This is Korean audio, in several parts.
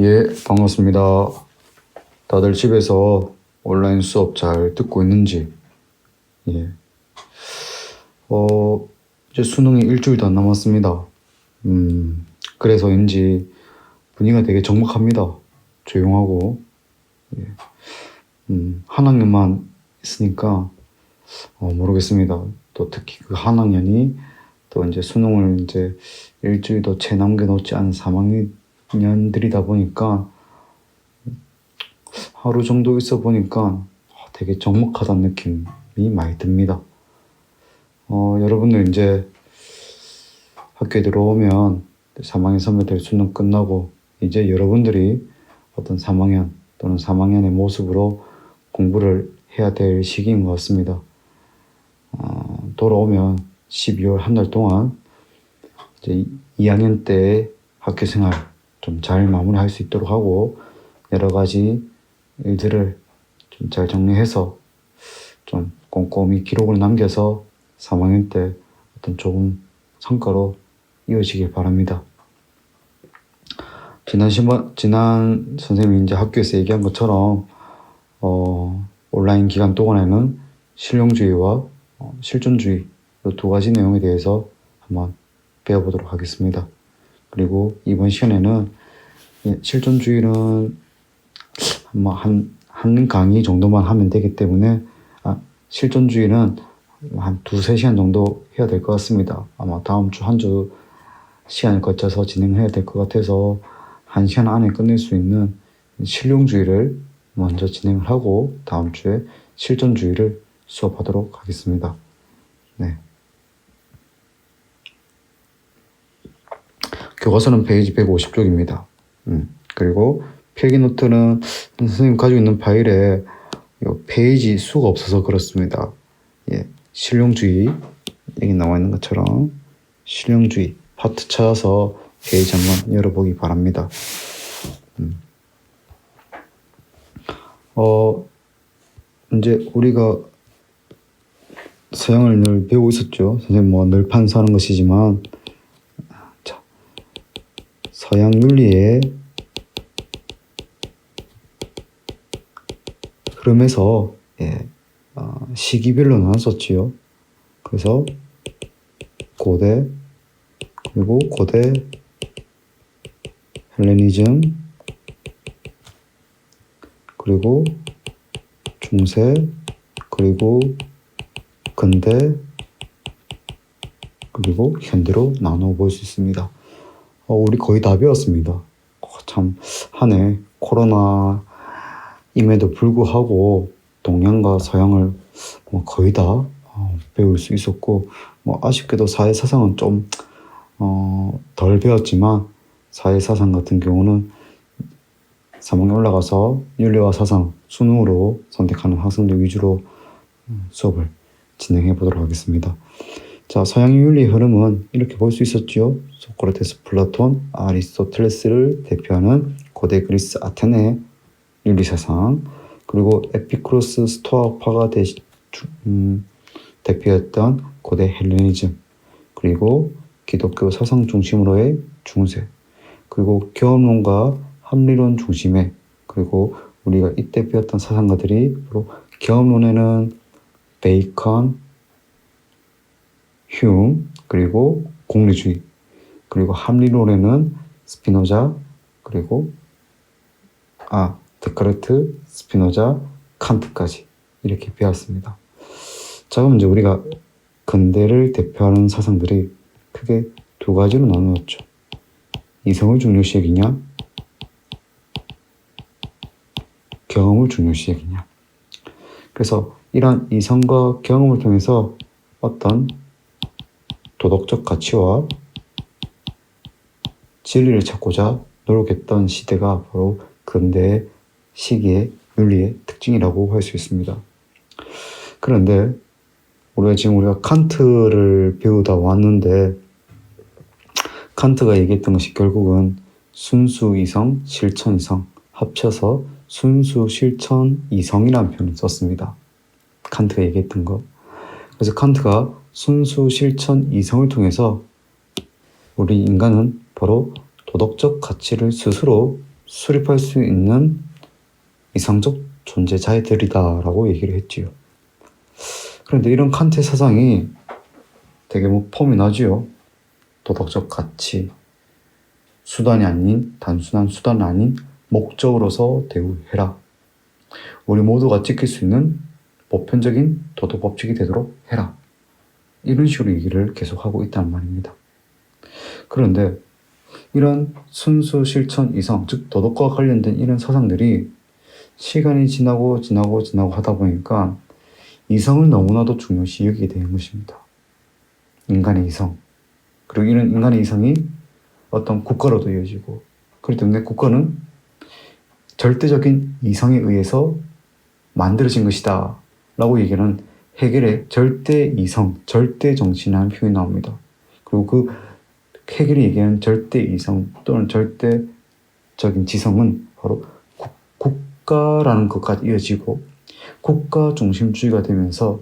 예, 반갑습니다. 다들 집에서 온라인 수업 잘 듣고 있는지? 예. 이제 수능이 일주일도 안 남았습니다. 그래서인지 분위기가 되게 적막합니다. 조용하고. 예. 한 학년만 있으니까, 모르겠습니다. 또 특히 그 한 학년이 또 이제 수능을 이제 일주일도 채 남겨놓지 않은 3학년들이다 보니까 하루 정도 있어 보니까 되게 적막하다는 느낌이 많이 듭니다. 여러분들 이제 학교에 들어오면 3학년 선배들 수능 끝나고 이제 여러분들이 어떤 3학년 또는 3학년의 모습으로 공부를 해야 될 시기인 것 같습니다. 돌아오면 12월 한 달 동안 이제 2학년 때의 학교 생활 좀 잘 마무리할 수 있도록 하고 여러 가지 일들을 좀 잘 정리해서 좀 꼼꼼히 기록을 남겨서 3학년 때 어떤 좋은 성과로 이어지길 바랍니다. 지난 선생님이 이제 학교에서 얘기한 것처럼 온라인 기간 동안에는 실용주의와 실존주의 이 두 가지 내용에 대해서 한번 배워보도록 하겠습니다. 그리고 이번 시간에는 실존주의는 한 강의 정도만 하면 되기 때문에 실존주의는 한 2-3시간 정도 해야 될 것 같습니다. 아마 다음 주 한 주 시간을 거쳐서 진행해야 될 것 같아서 1시간 안에 끝낼 수 있는 실용주의를 먼저 진행을 하고 다음 주에 실존주의를 수업하도록 하겠습니다. 네. 교과서는 페이지 150쪽입니다. 그리고 필기노트는 선생님 가지고 있는 파일에 페이지 수가 없어서 그렇습니다. 예, 실용주의 여기 나와 있는 것처럼 실용주의 파트 찾아서 페이지 한번 열어보기 바랍니다. 이제 우리가 서양을 늘 배우고 있었죠. 선생님 늘 판사하는 것이지만 자, 서양 윤리의 흐름에서 시기별로 나눴었지요. 그래서 고대 그리고 고대 헬레니즘 그리고 중세 그리고 근대 그리고 현대로 나눠 볼 수 있습니다. 우리 거의 다 배웠습니다. 참 한 해 코로나임에도 불구하고 동양과 서양을 거의 다 배울 수 있었고 아쉽게도 사회사상은 좀 덜 배웠지만 사회사상 같은 경우는 3학년 올라가서 윤리와 사상 수능으로 선택하는 학생들 위주로 수업을 진행해 보도록 하겠습니다. 자, 서양 윤리의 흐름은 이렇게 볼 수 있었죠. 소크라테스, 플라톤, 아리스토텔레스를 대표하는 고대 그리스 아테네 윤리사상, 그리고 에피쿠로스 스토아파가 대표했던 고대 헬레니즘, 그리고 기독교 사상 중심으로의 중세, 그리고 경험론과 합리론 중심의, 그리고 우리가 이때 배웠던 사상가들이 바로 경험론에는 베이컨, 휴, 그리고 공리주의, 그리고 합리론에는 스피노자, 그리고 데카르트, 스피노자, 칸트까지 이렇게 배웠습니다. 자, 그럼 이제 우리가 근대를 대표하는 사상들이 크게 두 가지로 나누었죠. 이성을 중요시 여기냐, 경험을 중요시 여기냐. 그래서 이러한 이성과 경험을 통해서 어떤 도덕적 가치와 진리를 찾고자 노력했던 시대가 바로 근대 시기의 윤리의 특징이라고 할 수 있습니다. 그런데 우리가 칸트를 배우다 왔는데 칸트가 얘기했던 것이 결국은 순수 이성, 실천 이성 합쳐서 순수 실천 이성이라는 표현을 썼습니다. 칸트가 얘기했던 거. 그래서 칸트가 순수 실천 이성을 통해서 우리 인간은 바로 도덕적 가치를 스스로 수립할 수 있는 이상적 존재자들이다라고 얘기를 했지요. 그런데 이런 칸트의 사상이 되게 폼이 나지요. 도덕적 가치, 수단이 아닌, 단순한 수단이 아닌 목적으로서 대우해라. 우리 모두가 지킬 수 있는 보편적인 도덕 법칙이 되도록 해라. 이런 식으로 얘기를 계속하고 있다는 말입니다. 그런데 이런 순수 실천 이성, 즉 도덕과 관련된 이런 사상들이 시간이 지나고 하다 보니까 이성을 너무나도 중요시 여기게 되는 것입니다. 인간의 이성. 그리고 이런 인간의 이성이 어떤 국가로도 이어지고, 그렇기 때문에 국가는 절대적인 이성에 의해서 만들어진 것이다 라고 얘기하는 헤겔의 절대 이성, 절대 정신이라는 표현이 나옵니다. 그리고 그 헤겔이 얘기하는 절대 이성 또는 절대적인 지성은 바로 국가라는 것까지 이어지고, 국가 중심주의가 되면서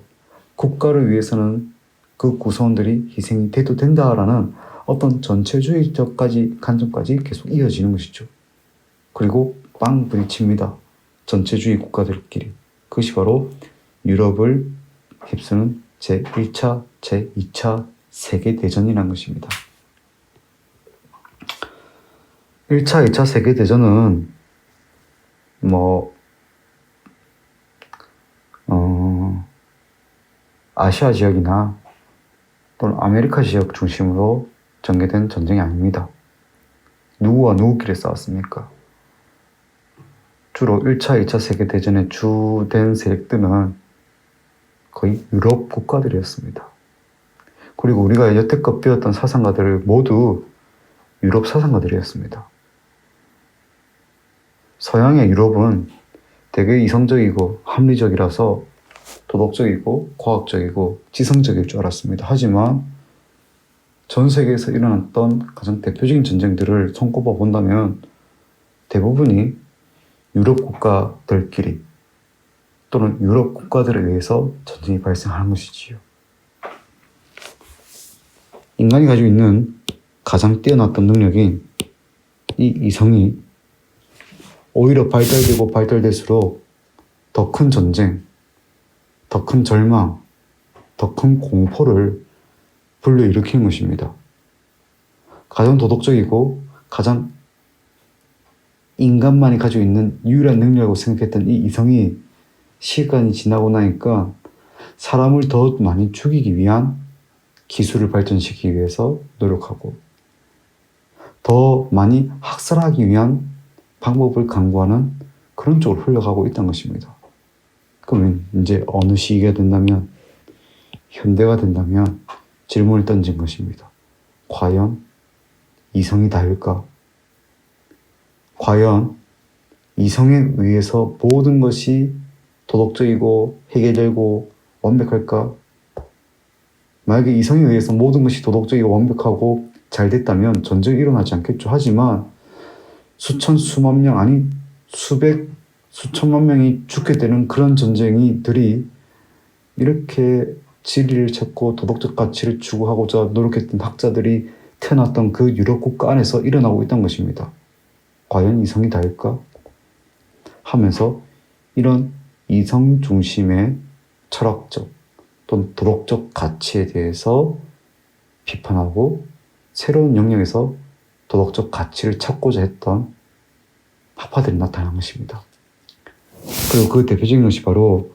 국가를 위해서는 그 구성원들이 희생이 돼도 된다라는 어떤 전체주의적 관점까지 계속 이어지는 것이죠. 그리고 빵 부딪힙니다. 전체주의 국가들끼리. 그것이 바로 유럽을 휩쓰는 제1차, 제2차 세계대전이라는 것입니다. 1차, 2차 세계대전은 아시아 지역이나 또는 아메리카 지역 중심으로 전개된 전쟁이 아닙니다. 누구와 누구끼리 싸웠습니까? 주로 1차, 2차 세계대전의 주된 세력들은 거의 유럽 국가들이었습니다. 그리고 우리가 여태껏 배웠던 사상가들을 모두 유럽 사상가들이었습니다. 서양의 유럽은 되게 이성적이고 합리적이라서 도덕적이고 과학적이고 지성적일 줄 알았습니다. 하지만 전 세계에서 일어났던 가장 대표적인 전쟁들을 손꼽아 본다면 대부분이 유럽 국가들끼리 또는 유럽 국가들에 의해서 전쟁이 발생하는 것이지요. 인간이 가지고 있는 가장 뛰어났던 능력인 이 이성이 오히려 발달될수록 더 큰 전쟁, 더 큰 절망, 더 큰 공포를 불러일으키는 것입니다. 가장 도덕적이고 가장 인간만이 가지고 있는 유일한 능력이라고 생각했던 이 이성이 시간이 지나고 나니까 사람을 더 많이 죽이기 위한 기술을 발전시키기 위해서 노력하고 더 많이 학살하기 위한 방법을 강구하는 그런 쪽으로 흘러가고 있다는 것입니다. 그러면 이제 어느 시기가 된다면, 현대가 된다면 질문을 던진 것입니다. 과연 이성이 다일까? 과연 이성에 의해서 모든 것이 도덕적이고 해결되고 완벽할까? 만약에 이성에 의해서 모든 것이 도덕적이고 완벽하고 잘 됐다면 전쟁이 일어나지 않겠죠. 하지만 수천, 수만 명, 아니 수백, 수천만 명이 죽게 되는 그런 전쟁들이 이렇게 진리를 찾고 도덕적 가치를 추구하고자 노력했던 학자들이 태어났던 그 유럽 국가 안에서 일어나고 있다는 것입니다. 과연 이성이 다일까? 하면서 이런 이성 중심의 철학적 또는 도덕적 가치에 대해서 비판하고 새로운 영역에서 도덕적 가치를 찾고자 했던 학파들이 나타난 것입니다. 그리고 그 대표적인 것이 바로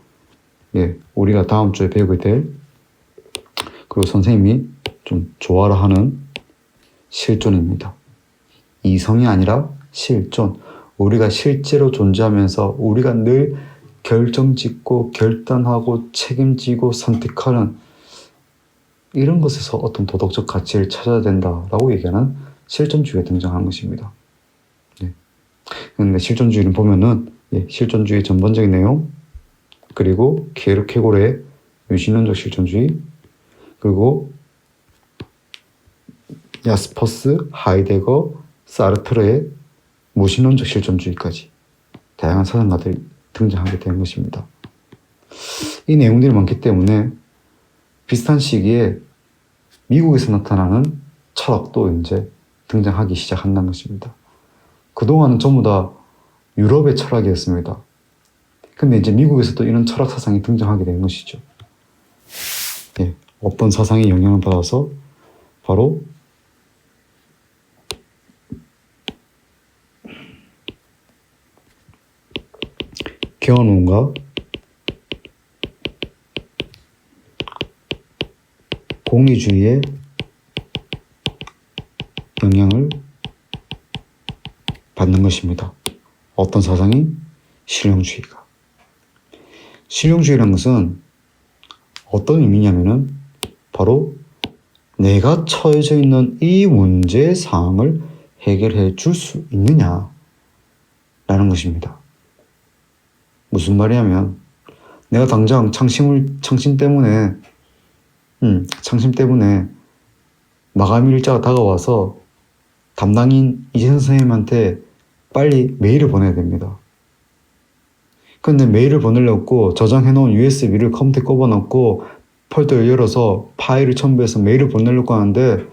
우리가 다음 주에 배우게 될, 그리고 선생님이 좀 좋아라 하는 실존입니다. 이성이 아니라 실존. 우리가 실제로 존재하면서 우리가 늘 결정짓고 결단하고 책임지고 선택하는 이런 것에서 어떤 도덕적 가치를 찾아야 된다라고 얘기하는 실존주의가 등장한 것입니다. 근데 실존주의는 보면은 실존주의의 전반적인 내용, 그리고 케르케고르의 유신론적 실존주의, 그리고 야스퍼스, 하이데거, 사르트르의 무신론적 실존주의까지 다양한 사상가들이 등장하게 되는 것입니다. 이 내용들이 많기 때문에 비슷한 시기에 미국에서 나타나는 철학도 이제 등장하기 시작한다는 것입니다. 그동안은 전부 다 유럽의 철학이었습니다. 근데 이제 미국에서도 이런 철학 사상이 등장하게 된 것이죠. 예, 어떤 사상의 영향을 받아서 바로 견우가 공의주의의 영향을 받는 것입니다. 어떤 사상이? 실용주의가. 실용주의라는 것은 어떤 의미냐면은 바로 내가 처해져 있는 이 문제 사항을 해결해 줄 수 있느냐라는 것입니다. 무슨 말이냐면 내가 당장 창심 때문에 마감 일자가 다가와서 담당인 이재선 선생님한테 빨리 메일을 보내야 됩니다. 근데 메일을 보내려고 저장해놓은 USB를 컴퓨터에 꼽아놓고 폴더를 열어서 파일을 첨부해서 메일을 보내려고 하는데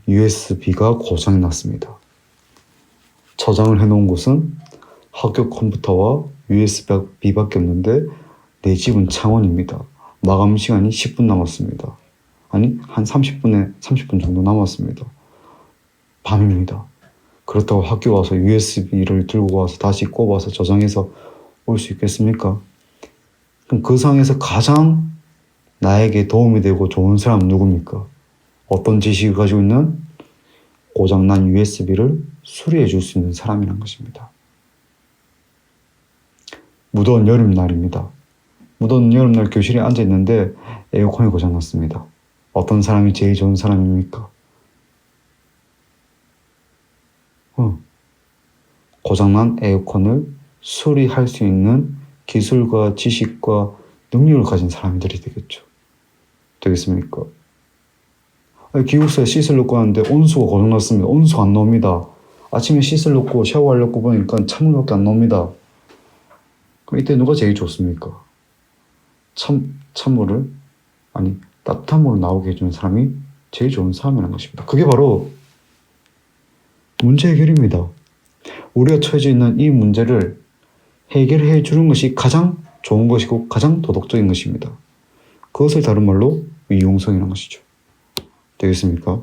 USB가 고장이 났습니다. 저장을 해놓은 곳은 학교 컴퓨터와 USB밖에 없는데 내 집은 창원입니다. 마감 시간이 10분 남았습니다. 아니 한 30분 정도 남았습니다. 밤입니다. 그렇다고 학교 와서 USB를 들고 와서 다시 꼽아서 저장해서 올 수 있겠습니까? 그럼 그 상황에서 가장 나에게 도움이 되고 좋은 사람은 누굽니까? 어떤 지식을 가지고 있는 고장난 USB를 수리해 줄 수 있는 사람이란 것입니다. 무더운 여름날입니다. 무더운 여름날 교실에 앉아 있는데 에어컨이 고장났습니다. 어떤 사람이 제일 좋은 사람입니까? 고장난 에어컨을 수리할 수 있는 기술과 지식과 능력을 가진 사람들이 되겠죠. 되겠습니까? 기숙사에 씻을 넣고 하는데 온수가 고장났습니다. 온수가 안 나옵니다. 아침에 씻을 넣고 샤워하려고 보니까 찬물밖에 안 나옵니다. 그럼 이때 누가 제일 좋습니까? 찬물을, 아니 따뜻한 물을 나오게 해주는 사람이 제일 좋은 사람이라는 것입니다. 그게 바로 문제 해결입니다. 우리가 처해져 있는 이 문제를 해결해 주는 것이 가장 좋은 것이고 가장 도덕적인 것입니다. 그것을 다른 말로 위용성이라는 것이죠. 되겠습니까?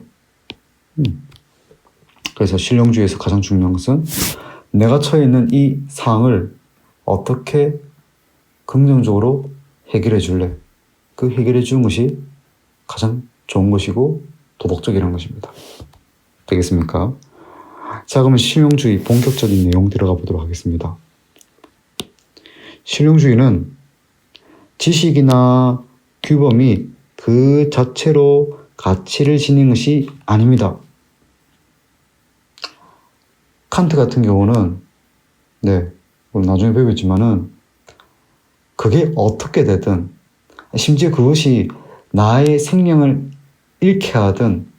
그래서 실용주의에서 가장 중요한 것은 내가 처해 있는 이 사항을 어떻게 긍정적으로 해결해 줄래? 그 해결해 주는 것이 가장 좋은 것이고 도덕적이라는 것입니다. 되겠습니까? 자, 그러면 실용주의 본격적인 내용 들어가 보도록 하겠습니다. 실용주의는 지식이나 규범이 그 자체로 가치를 지닌 것이 아닙니다. 칸트 같은 경우는 나중에 배우겠지만은 그게 어떻게 되든 심지어 그것이 나의 생명을 잃게 하든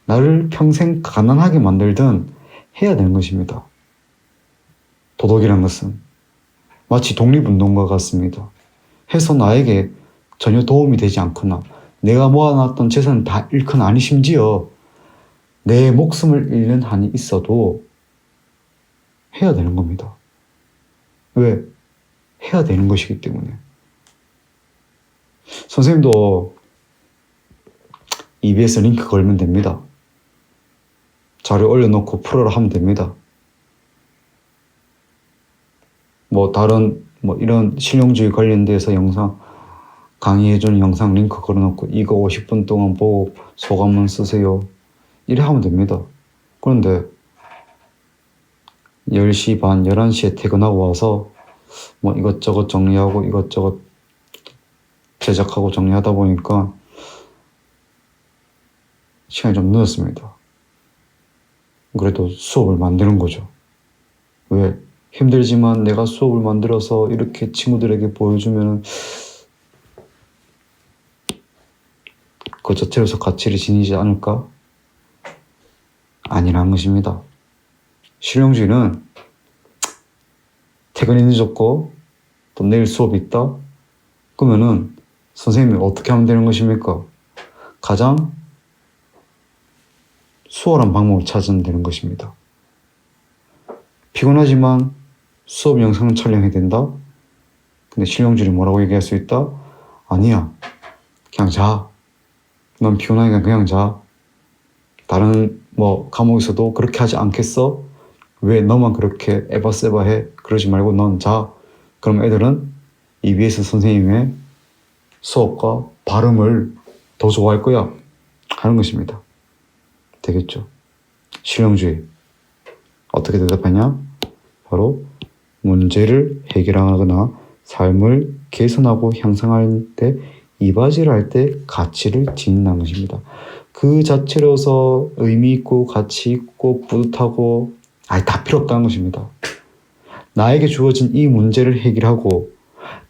나를 평생 가난하게 만들든 해야 되는 것입니다. 도덕이란 것은 마치 독립운동과 같습니다. 해서 나에게 전혀 도움이 되지 않거나 내가 모아놨던 재산을 다 잃거나 아니 심지어 내 목숨을 잃는 한이 있어도 해야 되는 겁니다. 왜? 해야 되는 것이기 때문에. 선생님도 EBS 링크 걸면 됩니다. 자료 올려놓고 풀어라 하면 됩니다. 이런 실용주의 관련돼서 영상 강의해주는 영상 링크 걸어놓고 이거 50분 동안 보고 소감만 쓰세요. 이래 하면 됩니다. 그런데 10시 반, 11시에 퇴근하고 와서 이것저것 정리하고 이것저것 제작하고 정리하다 보니까 시간이 좀 늦었습니다. 그래도 수업을 만드는 거죠. 왜? 힘들지만 내가 수업을 만들어서 이렇게 친구들에게 보여주면 그 자체로서 가치를 지니지 않을까? 아니라는 것입니다. 실용주의는 퇴근이 늦었고 또 내일 수업이 있다? 그러면은 선생님이 어떻게 하면 되는 것입니까? 가장 수월한 방법을 찾으면 되는 것입니다. 피곤하지만 수업 영상은 촬영해야 된다? 근데 실용줄이 뭐라고 얘기할 수 있다? 아니야. 그냥 자. 넌 피곤하니까 그냥 자. 다른 뭐 과목에서도 그렇게 하지 않겠어? 왜 너만 그렇게 에바세바해? 그러지 말고 넌 자. 그럼 애들은 EBS 선생님의 수업과 발음을 더 좋아할 거야. 하는 것입니다. 되겠죠? 실용주의. 어떻게 대답하냐? 바로 문제를 해결하거나 삶을 개선하고 향상할 때 이바지를 때 가치를 짓는다는 것입니다. 그 자체로서 의미 있고 가치 있고 뿌듯하고 다 필요 없다는 것입니다. 나에게 주어진 이 문제를 해결하고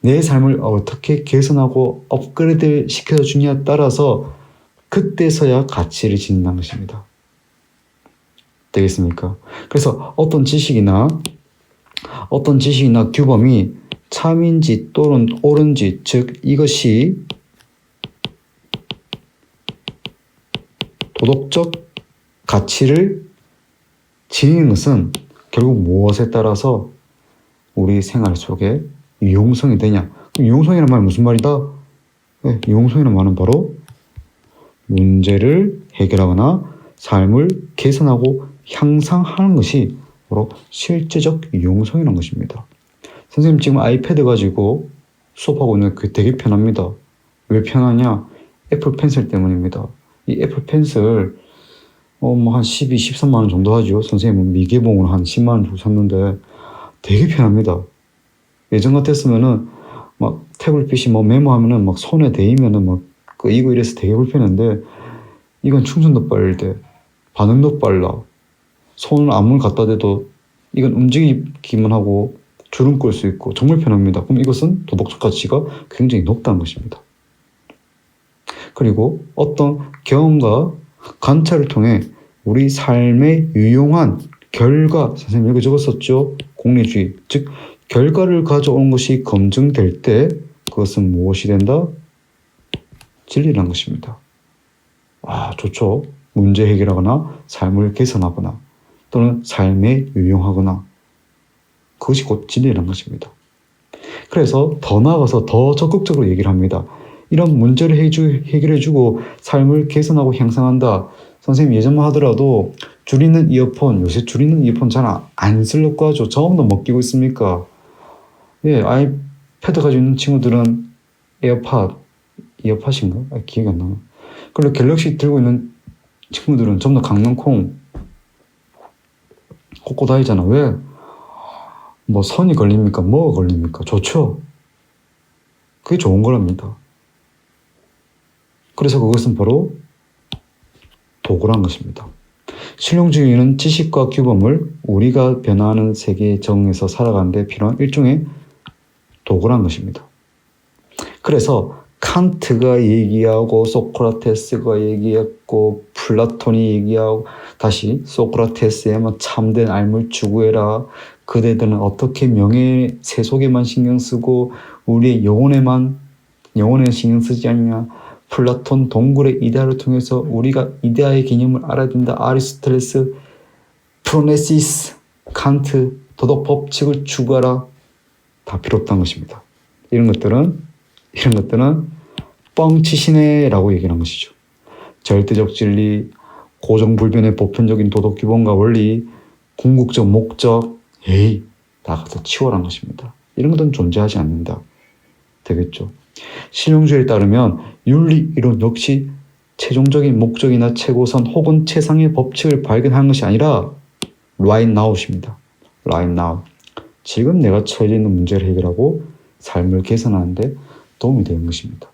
내 삶을 어떻게 개선하고 업그레이드 시켜주냐에 따라서 그때서야 가치를 짓는다는 것입니다. 되겠습니까? 그래서 어떤 지식이나 규범이 참인지 또는 옳은지, 즉 이것이 도덕적 가치를 지니는 것은 결국 무엇에 따라서 우리 생활 속에 유용성이 되냐. 유용성이라는 말은 무슨 말이다? 네, 유용성이라는 말은 바로 문제를 해결하거나 삶을 개선하고 향상하는 것이 바로 실제적 유용성이라는 것입니다. 선생님 지금 아이패드 가지고 수업하고 있는 게 되게 편합니다. 왜 편하냐? 애플 펜슬 때문입니다. 이 애플 펜슬 한 12, 13만 원 정도 하죠. 선생님은 미개봉을 한 10만 원 주고 샀는데 되게 편합니다. 예전 같았으면은 막 태블릿 뭐 메모하면은 막 손에 대이면은 막 끄이고 이래서 되게 불편한데 이건 충전도 빠르대. 반응도 빨라. 손을 아무리 갖다 대도 이건 움직이기만 하고 주름 끌 수 있고 정말 편합니다. 그럼 이것은 도덕적 가치가 굉장히 높다는 것입니다. 그리고 어떤 경험과 관찰을 통해 우리 삶에 유용한 결과, 선생님 여기 적었었죠? 공리주의, 즉 결과를 가져오는 것이 검증될 때 그것은 무엇이 된다? 진리라는 것입니다. 좋죠. 문제 해결하거나 삶을 개선하거나 또는 삶에 유용하거나 그것이 곧 진리라는 것입니다. 그래서 더 나아가서 더 적극적으로 얘기를 합니다. 이런 문제를 해결해주고 삶을 개선하고 향상한다. 선생님 예전만 하더라도 줄이는 이어폰, 요새 줄이는 이어폰 잘 안 쓰려고 하죠. 저음도 못 끼고 있습니까? 예, 아이패드 가지고 있는 친구들은 이어팟인가? 기억이 안 나나. 그리고 갤럭시 들고 있는 친구들은 전부 다 강낭콩 꽂고 다니잖아. 왜? 뭐 선이 걸립니까? 뭐가 걸립니까? 좋죠. 그게 좋은 거랍니다. 그래서 그것은 바로 도구란 것입니다. 실용주의는 지식과 규범을 우리가 변화하는 세계에 적응해서 살아가는 데 필요한 일종의 도구란 것입니다. 그래서 칸트가 얘기하고 소크라테스가 얘기했고 플라톤이 얘기하고 다시 소크라테스에만 참된 알물 추구해라. 그대들은 어떻게 명예 세속에만 신경 쓰고 우리의 영혼에 신경 쓰지 않냐. 플라톤 동굴의 이데아를 통해서 우리가 이데아의 개념을 알아야 된다. 아리스토텔레스, 프로네시스, 칸트, 도덕 법칙을 추구하라. 다 필요 없다는 것입니다. 이런 것들은 뻥치시네라고 얘기하는 것이죠. 절대적 진리, 고정불변의 보편적인 도덕 기본과 원리, 궁극적 목적, 다 갖다 치워라는 것입니다. 이런 것은 존재하지 않는다. 되겠죠. 실용주의에 따르면 윤리 이론 역시 최종적인 목적이나 최고선 혹은 최상의 법칙을 발견하는 것이 아니라 right now입니다. right now. 지금 내가 처해져 있는 문제를 해결하고 삶을 개선하는 데 도움이 되는 것입니다.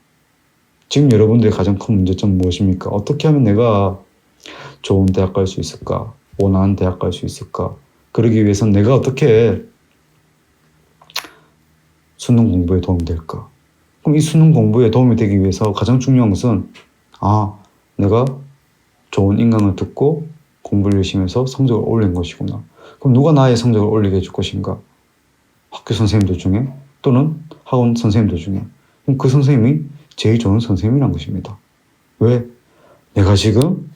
지금 여러분들의 가장 큰 문제점은 무엇입니까? 어떻게 하면 내가 좋은 대학 갈 수 있을까? 원하는 대학 갈 수 있을까? 그러기 위해서는 내가 어떻게 수능 공부에 도움이 될까? 그럼 이 수능 공부에 도움이 되기 위해서 가장 중요한 것은 내가 좋은 인강을 듣고 공부를 열심히 해서 성적을 올린 것이구나. 그럼 누가 나의 성적을 올리게 해줄 것인가? 학교 선생님들 중에 또는 학원 선생님들 중에. 그럼 그 선생님이 제일 좋은 선생님이란 것입니다. 왜? 내가 지금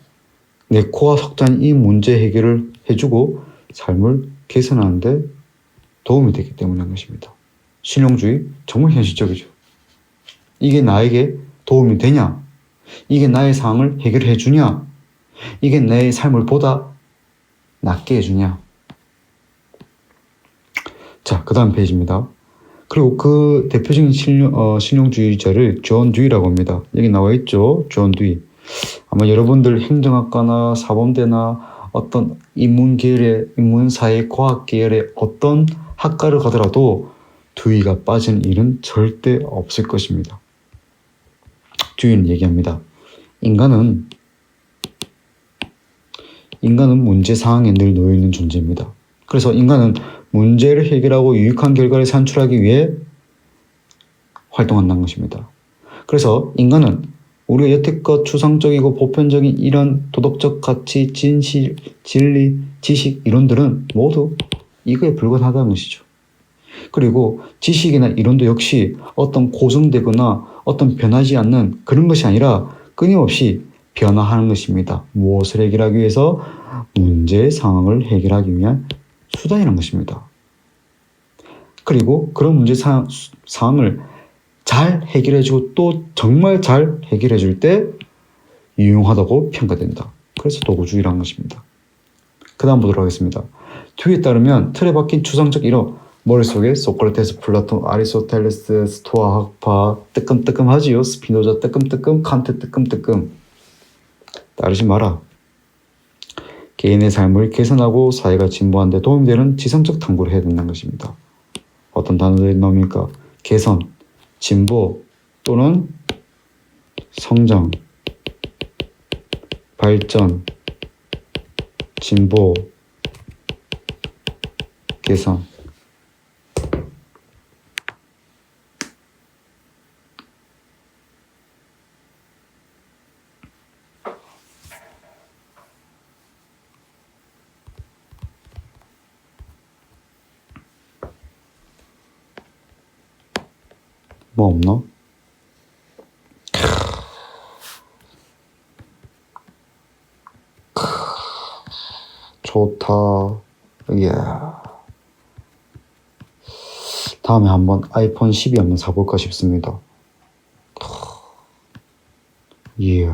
내 코와 석자인 이 문제 해결을 해주고 삶을 개선하는 데 도움이 되기 때문인 것입니다. 실용주의 정말 현실적이죠. 이게 나에게 도움이 되냐? 이게 나의 상황을 해결해 주냐? 이게 내 삶을 보다 낫게 해주냐? 자, 그 다음 페이지입니다. 그리고 그 대표적인 실용주의자를 존 듀이라고 합니다. 여기 나와 있죠? 존 듀이. 아마 여러분들 행정학과나 사범대나 어떤 인문사회 과학 계열의 어떤 학과를 가더라도 듀이가 빠진 일은 절대 없을 것입니다. 듀이는 얘기합니다. 인간은 문제 상황에 늘 놓여 있는 존재입니다. 그래서 인간은 문제를 해결하고 유익한 결과를 산출하기 위해 활동한다는 것입니다. 그래서 인간은 우리가 여태껏 추상적이고 보편적인 이런 도덕적 가치, 진실, 진리, 지식 이론들은 모두 이거에 불과하다는 것이죠. 그리고 지식이나 이론도 역시 어떤 고정되거나 어떤 변하지 않는 그런 것이 아니라 끊임없이 변화하는 것입니다. 무엇을 해결하기 위해서? 문제 상황을 해결하기 위한 수단이라는 것입니다. 그리고 그런 문제 상황을 잘 해결해주고 또 정말 잘 해결해줄 때 유용하다고 평가된다. 그래서 도구주의라는 것입니다. 그 다음 보도록 하겠습니다. 듀이에 따르면 틀에 박힌 추상적 이론, 머릿속에 소크라테스, 플라톤, 아리스토텔레스, 스토아 학파 뜨끔뜨끔하지요. 스피노자 뜨끔뜨끔, 칸트 뜨끔뜨끔. 따르지 마라. 개인의 삶을 개선하고 사회가 진보하는 데 도움이 되는 지성적 탐구를 해야 된다는 것입니다. 어떤 단어들이 나옵니까? 개선, 진보 또는 성장, 발전, 진보, 개선. 뭐 없나? 좋다. 예. 다음에 한번 아이폰 12 한번 사볼까 싶습니다. 예.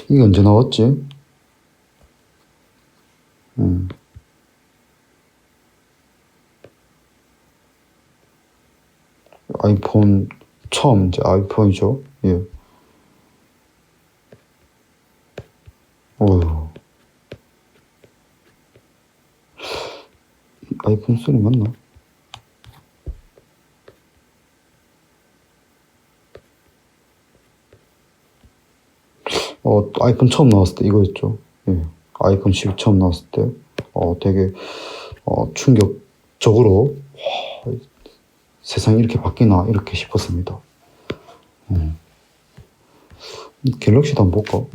이게 언제 나왔지? 아이폰 처음 이제 아이폰이죠. 예. 어휴. 아이폰 3 맞나? 아이폰 처음 나왔을 때 이거였죠. 예. 아이폰 10 처음 나왔을 때 되게 충격적으로 세상이 이렇게 바뀌나 이렇게 싶었습니다. 갤럭시도 한번 볼까?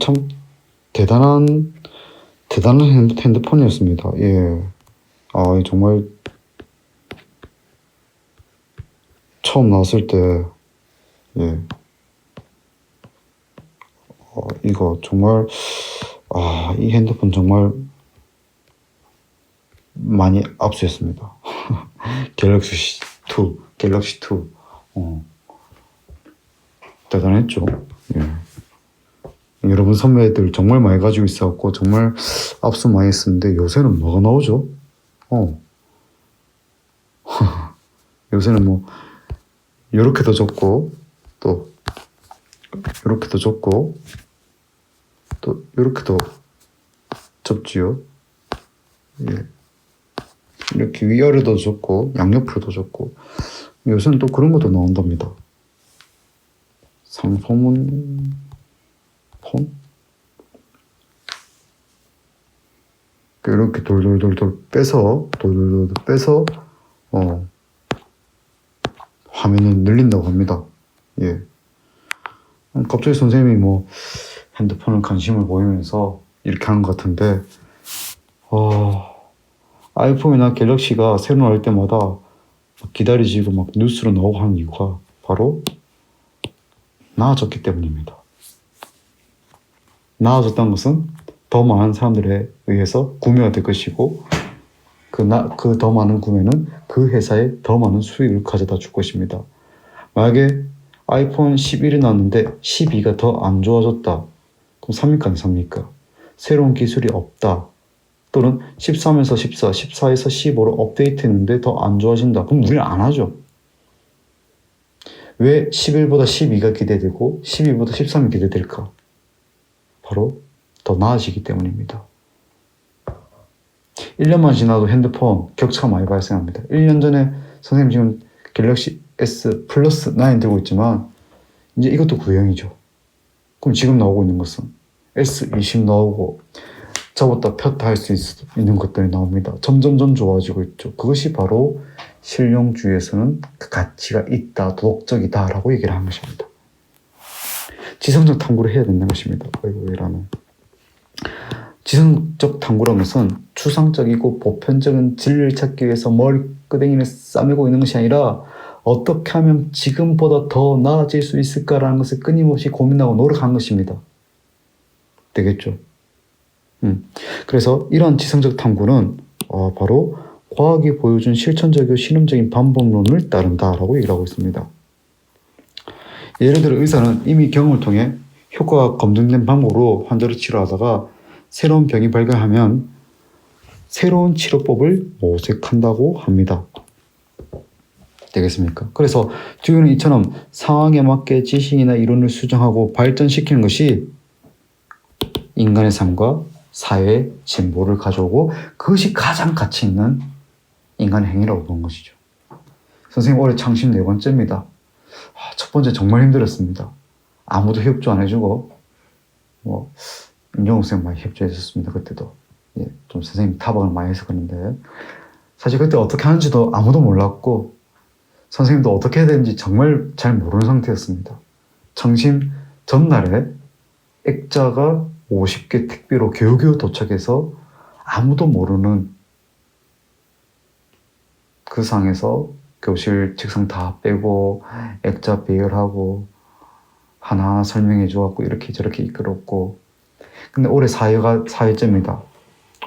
참 대단한 핸드폰이었습니다. 예. 정말 처음 나왔을 때 예. 이거 정말 이 핸드폰 정말 많이 압수했습니다. 갤럭시 2 대단했죠. 예. 여러분 선배들 정말 많이 가지고 있어갖고 정말 압수 많이 했었는데 요새는 뭐가 나오죠? 요새는 뭐 요렇게도 적고 또 요렇게도 적고 또 요렇게도 접지요. 예. 이렇게 위아래도 적고 양옆으로도 적고 요새는 또 그런 것도 나온답니다. 상소문 폰? 이렇게 돌돌돌돌 빼서 화면을 늘린다고 합니다. 예. 갑자기 선생님이 뭐 핸드폰을 관심을 보이면서 이렇게 하는 것 같은데 아이폰이나 갤럭시가 새로 나올 때마다 기다려지고 막 뉴스로 나오고 하는 이유가 바로 나아졌기 때문입니다. 나아졌다는 것은 더 많은 사람들에 의해서 구매가 될 것이고 그 더 많은 구매는 그 회사에 더 많은 수익을 가져다 줄 것입니다. 만약에 아이폰 11이 나왔는데 12가 더 안 좋아졌다. 그럼 삽니까 안 삽니까? 새로운 기술이 없다. 또는 13에서 14, 14에서 15로 업데이트했는데 더 안 좋아진다. 그럼 우리는 안 하죠. 왜 11보다 12가 기대되고 12보다 13이 기대될까? 바로 더 나아지기 때문입니다. 1년만 지나도 핸드폰 격차가 많이 발생합니다. 1년 전에 선생님 지금 갤럭시 S 플러스 9 들고 있지만 이제 이것도 구형이죠. 그럼 지금 나오고 있는 것은 S20 나오고 저보다 폈다 할 수 있는 것들이 나옵니다. 점점점 좋아지고 있죠. 그것이 바로 실용주의에서는 그 가치가 있다, 도덕적이다 라고 얘기를 하는 것입니다. 지성적 탐구를 해야 된다는 것입니다. 이라는 지성적 탐구라는 것은 추상적이고 보편적인 진리를 찾기 위해서 머리끄댕이를 싸매고 있는 것이 아니라 어떻게 하면 지금보다 더 나아질 수 있을까라는 것을 끊임없이 고민하고 노력하는 것입니다. 되겠죠? 그래서 이런 지성적 탐구는 바로 과학이 보여준 실천적이고 실험적인 방법론을 따른다라고 얘기를 하고 있습니다. 예를 들어 의사는 이미 경험을 통해 효과가 검증된 방법으로 환자를 치료하다가 새로운 병이 발견하면 새로운 치료법을 모색한다고 합니다. 되겠습니까? 그래서 듀유는 이처럼 상황에 맞게 지식이나 이론을 수정하고 발전시키는 것이 인간의 삶과 사회의 진보를 가져오고 그것이 가장 가치 있는 인간의 행위라고 보는 것이죠. 선생님 올해 창심 4번째입니다. 첫 번째 정말 힘들었습니다. 아무도 협조 안 해주고 임종욱 선생님 많이 협조해 줬습니다. 그때도 좀 선생님 타박을 많이 해서 그런데 사실 그때 어떻게 하는지도 아무도 몰랐고 선생님도 어떻게 해야 되는지 정말 잘 모르는 상태였습니다. 창심 전날에 액자가 50개 택배로 겨우겨우 도착해서 아무도 모르는 그 상에서 교실 책상 다 빼고 액자 배열하고 하나하나 설명해 주었고 이렇게 저렇게 이끌었고 근데 올해 4회째입니다.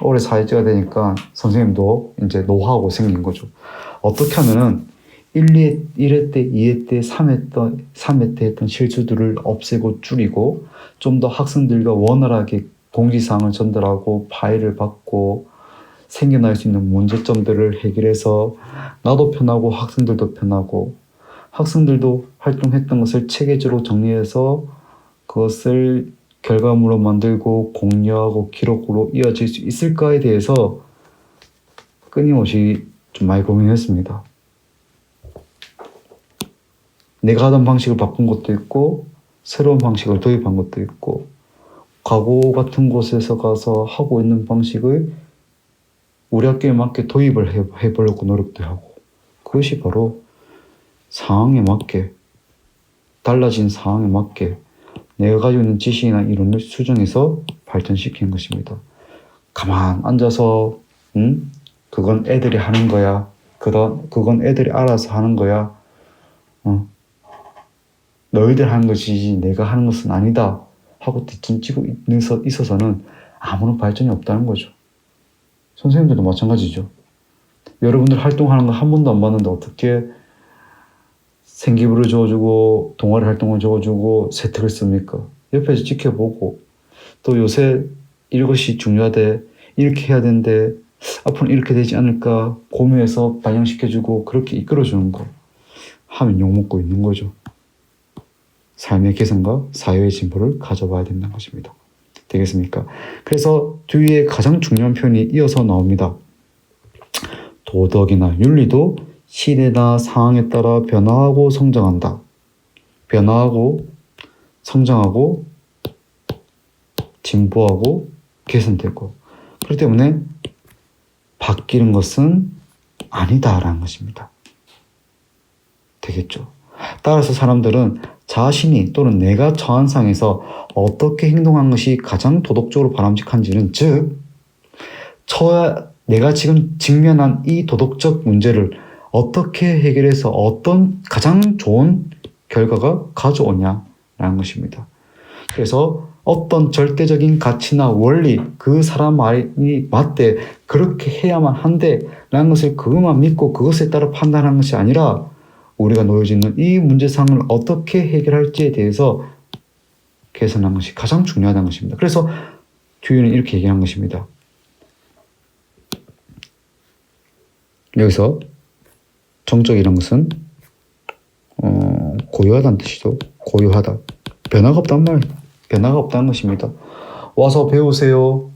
올해 4회째가 되니까 선생님도 이제 노하우가 생긴 거죠. 어떻게 하면은 1회 때, 2회 때, 3회 때 했던 실수들을 없애고 줄이고 좀 더 학생들과 원활하게 공지사항을 전달하고 파일을 받고 생겨날 수 있는 문제점들을 해결해서 나도 편하고 학생들도 편하고 학생들도 활동했던 것을 체계적으로 정리해서 그것을 결과물로 만들고 공유하고 기록으로 이어질 수 있을까에 대해서 끊임없이 좀 많이 고민했습니다. 내가 하던 방식을 바꾼 것도 있고 새로운 방식을 도입한 것도 있고 과거 같은 곳에서 가서 하고 있는 방식을 우리 학교에 맞게 도입을 해보려고 노력도 하고 그것이 바로 상황에 맞게 달라진 상황에 맞게 내가 가지고 있는 지식이나 이론을 수정해서 발전시키는 것입니다. 가만 앉아서 그건 애들이 하는 거야. 그건 애들이 알아서 하는 거야. 너희들 하는 것이지 내가 하는 것은 아니다 하고 뒷짐지고 있어서는 아무런 발전이 없다는 거죠. 선생님들도 마찬가지죠. 여러분들 활동하는 거 한 번도 안 봤는데 어떻게 생기부를 적어주고 동아리 활동을 적어주고 세특을 씁니까? 옆에서 지켜보고 또 요새 이것이 중요하대 이렇게 해야 되는데 앞으로는 이렇게 되지 않을까 고민해서 반영시켜주고 그렇게 이끌어주는 거 하면 욕먹고 있는 거죠. 삶의 개선과 사회의 진보를 가져봐야 된다는 것입니다. 되겠습니까? 그래서 뒤에 가장 중요한 표현이 이어서 나옵니다. 도덕이나 윤리도 시대나 상황에 따라 변화하고 성장한다. 변화하고 성장하고 진보하고 개선되고 그렇기 때문에 바뀌는 것은 아니다라는 것입니다. 되겠죠? 따라서 사람들은 자신이 또는 내가 처한 상황에서 어떻게 행동한 것이 가장 도덕적으로 바람직한지는, 즉 내가 지금 직면한 이 도덕적 문제를 어떻게 해결해서 어떤 가장 좋은 결과가 가져오냐라는 것입니다. 그래서 어떤 절대적인 가치나 원리, 그 사람 말이 맞대, 그렇게 해야만 한대 라는 것을 그것만 믿고 그것에 따라 판단하는 것이 아니라, 우리가 놓여져 있는 이 문제상을 어떻게 해결할지에 대해서 개선하는 것이 가장 중요하다는 것입니다. 그래서 듀이는 이렇게 얘기한 것입니다. 여기서 정적이라는 것은 고유하다는 뜻이죠. 고유하다. 변화가 없단 말이에요. 변화가 없다는 것입니다. 와서 배우세요.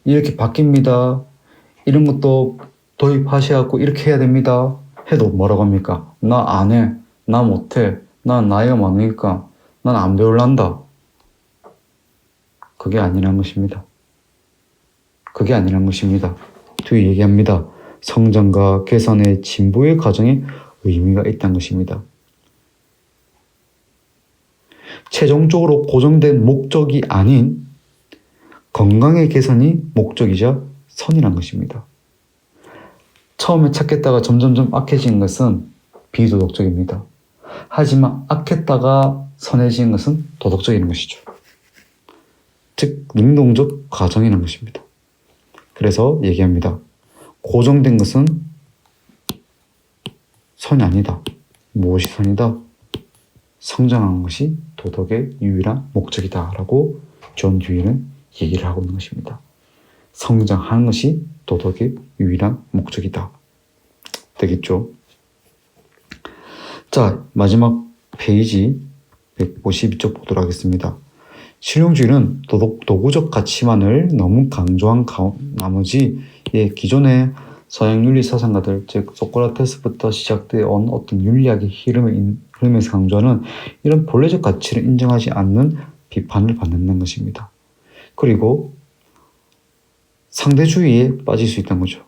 이렇게 바뀝니다. 이런 것도 도입하셔갖고 이렇게 해야 됩니다. 해도 뭐라고 합니까? 나 안 해. 나 못해. 난 나이가 많으니까 난 안 배울란다. 그게 아니란 것입니다. 그게 아니란 것입니다. 뒤에 얘기합니다. 성장과 개선의 진보의 과정에 의미가 있다는 것입니다. 최종적으로 고정된 목적이 아닌 건강의 개선이 목적이자 선이란 것입니다. 처음에 착했다가 점점점 악해지는 것은 비도덕적입니다. 하지만 악했다가 선해지는 것은 도덕적인 것이죠. 즉 능동적 과정이라는 것입니다. 그래서 얘기합니다. 고정된 것은 선이 아니다. 무엇이 선이다? 성장하는 것이 도덕의 유일한 목적이다 라고 존 듀이는 얘기를 하고 있는 것입니다. 성장하는 것이 도덕의 유일한 목적이다. 되겠죠? 자, 마지막 페이지 152쪽 보도록 하겠습니다. 실용주의는 도구적 가치만을 너무 강조한 나머지 기존의 서양 윤리 사상가들, 즉 소크라테스부터 시작되어 온 어떤 윤리학의 흐름에서 강조하는 이런 본래적 가치를 인정하지 않는 비판을 받는 것입니다. 그리고 상대주의에 빠질 수 있다는 거죠.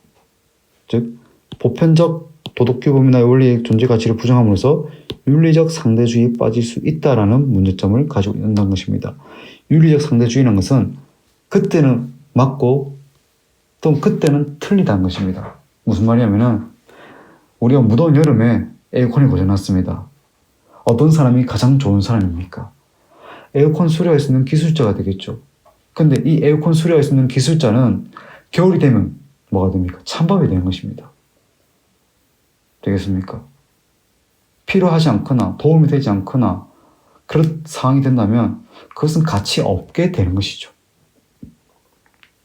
즉 보편적 도덕규범이나 원리의 존재 가치를 부정함으로써 윤리적 상대주의에 빠질 수 있다라는 문제점을 가지고 있는 것입니다. 윤리적 상대주의라는 것은 그때는 맞고 또 그때는 틀리다는 것입니다. 무슨 말이냐면은 우리가 무더운 여름에 에어컨이 고장났습니다. 어떤 사람이 가장 좋은 사람입니까? 에어컨 수리할 수 있는 기술자가 되겠죠. 근데 이 에어컨 수리할 수 있는 기술자는 겨울이 되면 뭐가 됩니까? 찬밥이 되는 것입니다. 되겠습니까? 필요하지 않거나 도움이 되지 않거나 그런 상황이 된다면 그것은 가치 없게 되는 것이죠.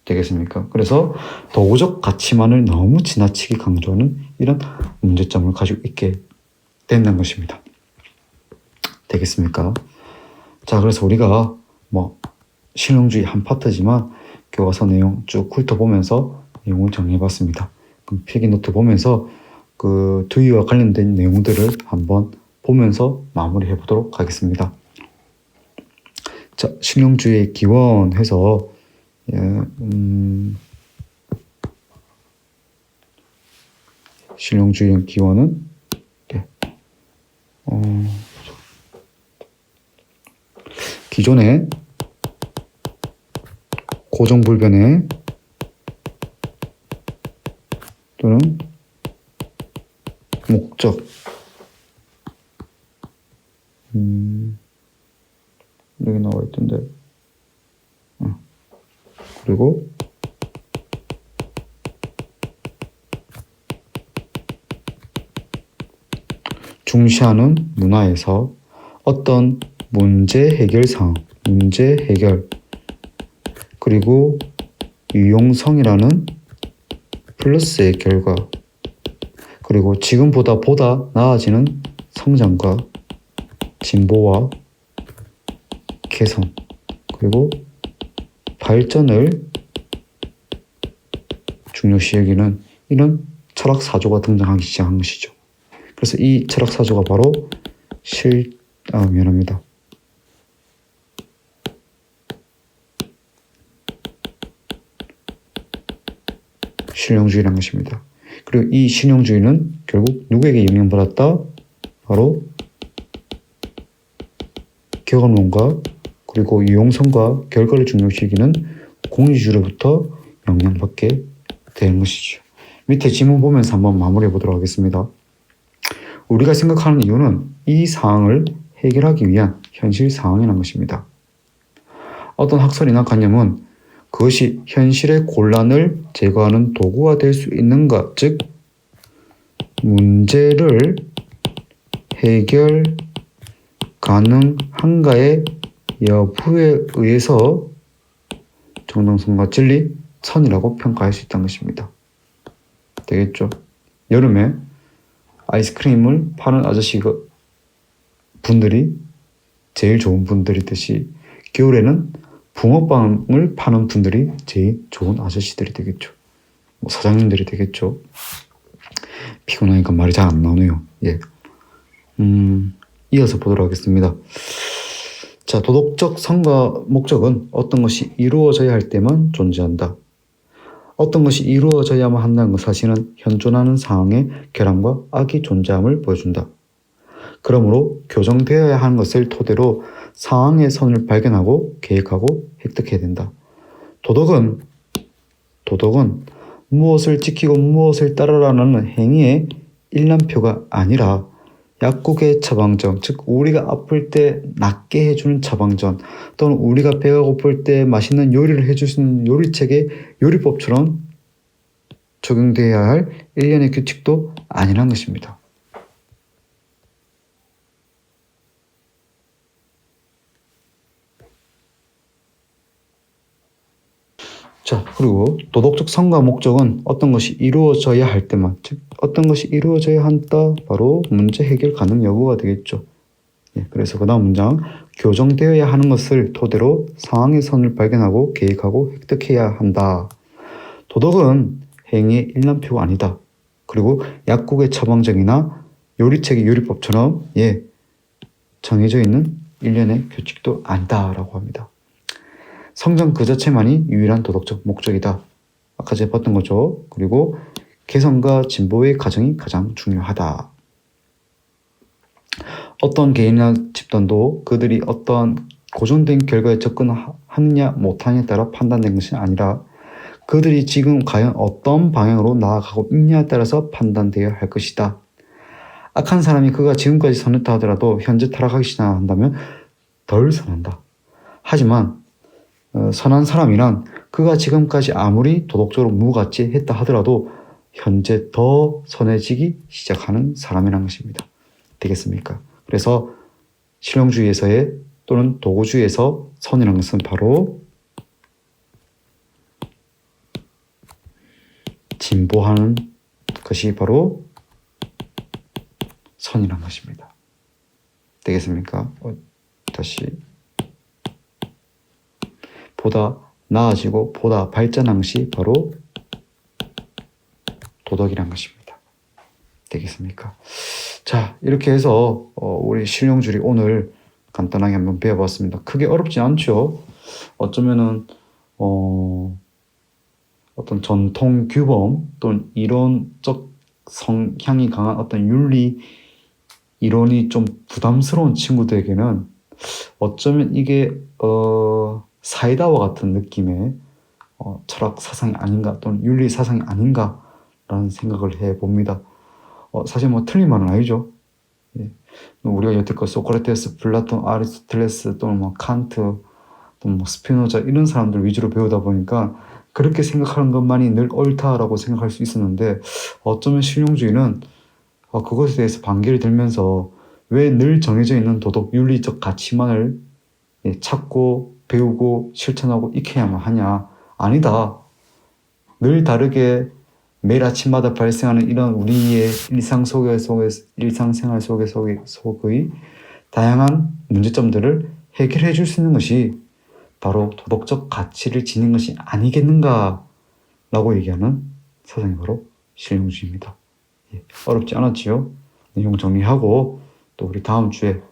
되겠습니까? 그래서 도구적 가치만을 너무 지나치게 강조하는 이런 문제점을 가지고 있게 된다는 것입니다. 되겠습니까? 자, 그래서 우리가 실용주의 한 파트지만 교과서 내용 쭉 훑어보면서 내용을 정리해봤습니다. 그럼 필기노트 보면서 그 듀이와 관련된 내용들을 한번 보면서 마무리해보도록 하겠습니다. 자, 실용주의의 기원 해서 실용주의의 기원은 기존의 고정불변의 또는 목적 여기 나와 있던데 그리고 중시하는 문화에서 어떤 문제 해결 상황, 문제 해결 그리고 유용성이라는 플러스의 결과 그리고 지금보다 보다 나아지는 성장과 진보와 개선 그리고 발전을 중요시 여기는 이런 철학 사조가 등장하기 시작한 것이죠. 그래서 이 철학 사조가 바로 미안합니다. 실용주의라는 것입니다. 그리고 이 실용주의는 결국 누구에게 영향받았다? 바로 개헌론과 그리고 이용성과 결과를 중요시기는 공리주의로부터 영향받게 되는 것이죠. 밑에 지문 보면서 한번 마무리해 보도록 하겠습니다. 우리가 생각하는 이유는 이 상황을 해결하기 위한 현실 상황이라는 것입니다. 어떤 학설이나 관념은 그것이 현실의 곤란을 제거하는 도구가 될 수 있는가, 즉 문제를 해결 가능한가의 여부에 의해서 정당성과 진리, 선이라고 평가할 수 있다는 것입니다. 되겠죠? 여름에 아이스크림을 파는 아저씨가 분들이 제일 좋은 분들이듯이 겨울에는 붕어빵을 파는 분들이 제일 좋은 아저씨들이 되겠죠. 뭐 사장님들이 되겠죠. 피곤하니까 말이 잘 안 나오네요. 예. 이어서 보도록 하겠습니다. 자, 도덕적 성과 목적은 어떤 것이 이루어져야 할 때만 존재한다. 어떤 것이 이루어져야만 한다는 것 사실은 현존하는 상황의 결함과 악이 존재함을 보여준다. 그러므로 교정되어야 하는 것을 토대로 상황의 선을 발견하고 계획하고 획득해야 된다. 도덕은 무엇을 지키고 무엇을 따르라는 행위의 일람표가 아니라 약국의 처방전, 즉 우리가 아플 때 낫게 해주는 처방전, 또는 우리가 배가 고플 때 맛있는 요리를 해주시는 요리책의 요리법처럼 적용되어야 할 일련의 규칙도 아니란 것입니다. 자, 그리고 도덕적 성과 목적은 어떤 것이 이루어져야 할 때만, 즉 어떤 것이 이루어져야 한다, 바로 문제 해결 가능 여부가 되겠죠. 예, 그래서 그 다음 문장, 교정되어야 하는 것을 토대로 상황의 선을 발견하고 계획하고 획득해야 한다. 도덕은 행위의 일람표가 아니다. 그리고 약국의 처방전이나 요리책의 요리법처럼 정해져 있는 일련의 규칙도 아니다라고 합니다. 성장 그 자체만이 유일한 도덕적 목적이다. 아까 제가 봤던 거죠. 그리고 개선과 진보의 과정이 가장 중요하다. 어떤 개인이나 집단도 그들이 어떠한 고정된 결과에 접근하느냐 못하느냐에 따라 판단된 것이 아니라 그들이 지금 과연 어떤 방향으로 나아가고 있냐에 따라서 판단되어야 할 것이다. 악한 사람이 그가 지금까지 선했다 하더라도 현재 타락하기 시작한다면 덜 선한다. 하지만 선한 사람이란 그가 지금까지 아무리 도덕적으로 무가치 했다 하더라도 현재 더 선해지기 시작하는 사람이라는 것입니다. 되겠습니까? 그래서 실용주의에서의 또는 도구주의에서 선이라는 것은 바로 진보하는 것이 바로 선이라는 것입니다. 되겠습니까? 다시 보다 나아지고 보다 발전한 것이 바로 도덕이란 것입니다. 되겠습니까? 자, 이렇게 해서 우리 실용주의 오늘 간단하게 한번 배워봤습니다. 크게 어렵지 않죠? 어쩌면은 어떤 전통 규범 또는 이론적 성향이 강한 어떤 윤리 이론이 좀 부담스러운 친구들에게는 어쩌면 이게 사이다와 같은 느낌의 철학 사상이 아닌가 또는 윤리 사상이 아닌가라는 생각을 해봅니다. 사실 뭐 틀린 말은 아니죠. 예. 우리가 여태껏 소크라테스, 플라톤, 아리스토텔레스 또는 뭐 칸트 또는 뭐 스피노자 이런 사람들 위주로 배우다 보니까 그렇게 생각하는 것만이 늘 옳다라고 생각할 수 있었는데 어쩌면 실용주의는 그것에 대해서 반기를 들면서 왜 늘 정해져 있는 도덕, 윤리적 가치만을 찾고 배우고 실천하고 익혀야만 하냐. 아니다. 늘 다르게 매일 아침마다 발생하는 이런 우리의 일상생활 속의 다양한 문제점들을 해결해 줄 수 있는 것이 바로 도덕적 가치를 지닌 것이 아니겠는가 라고 얘기하는 사상이 바로 실용주의입니다. 어렵지 않았지요? 내용 정리하고 또 우리 다음 주에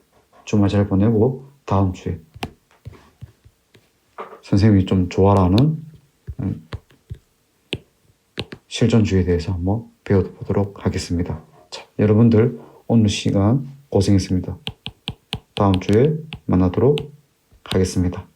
주말 잘 보내고 다음 주에 선생님이 좀 좋아라는 실존주의에 대해서 한번 배워보도록 하겠습니다. 자, 여러분들 오늘 시간 고생했습니다. 다음 주에 만나도록 하겠습니다.